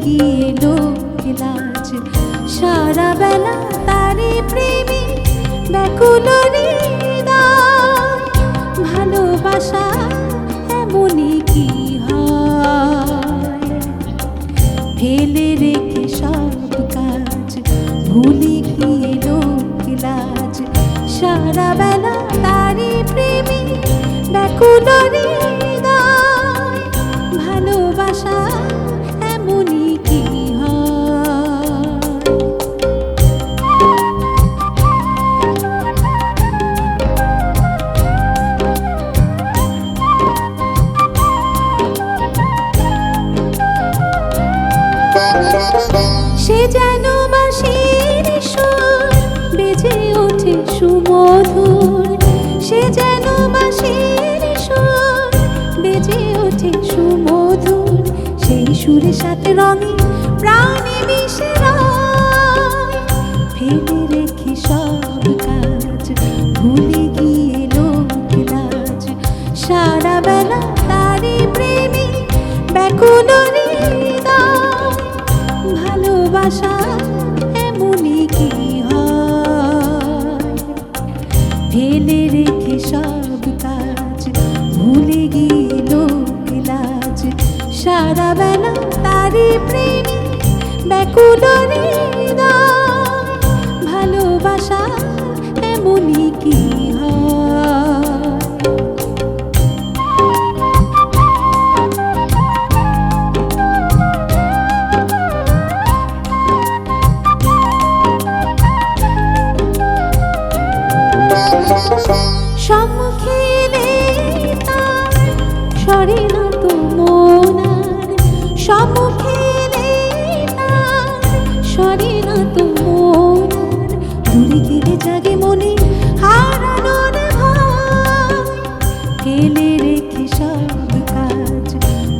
গিয়ে লোক লাজ, সারা বেলা তারি প্রেমে ব্যাকুল হৃদয়। ভালোবাসা এমনই কি হয়, ফেলে রেখে সব কাজ ভুলে গিয়ে লোক লাজ, সারা বেলা তারি প্রেমে ব্যাকুল হৃদয়। ভালোবাসা এমনই কি সে যেন বাঁশির সুর বেজে ওঠে সুমধুর, সে যেন বাঁশির সুর বেজে ওঠে সুমধুর। সেই সুরের সাথে রঙে প্রাণে মিশে রয়, ফেলে রেখে সব কাজ ভুলে গিয়ে লোক লাজ, সারা বেলা তারি প্রেমে ব্যাকুল হৃদয়। ভালোবাসা এমনই কি হয়, ফেলে রেখে সব কাজ ভুলে গিয়ে লোক লাজ, সারা বেলা তারি প্রেমে ব্যাকুল হৃদয়। ভালোবাসা এমনই কি সম্মুখে এলে তার সরে না তো মন আর, সম্মুখে এলে তার সরে না তো মন আর। দূরে গেলে জাগে মনে হারানোর ভয়, ফেলে রেখে সব কাজ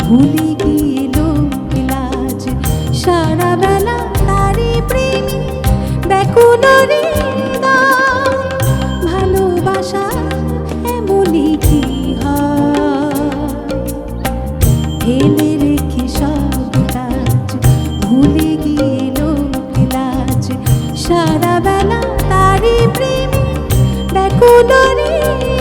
ভুলে গিয়ে লোক লাজ, সারা বেলা তারি প্রেমে ব্যাকুল হৃদয়। ভালোবাসা এমনই কি হয়, ফেলে রেখে সব কাজ ভুলে গিয়ে লোক লাজ, সারা বেলা তারি প্রেমে ব্যাকুল হৃদয়।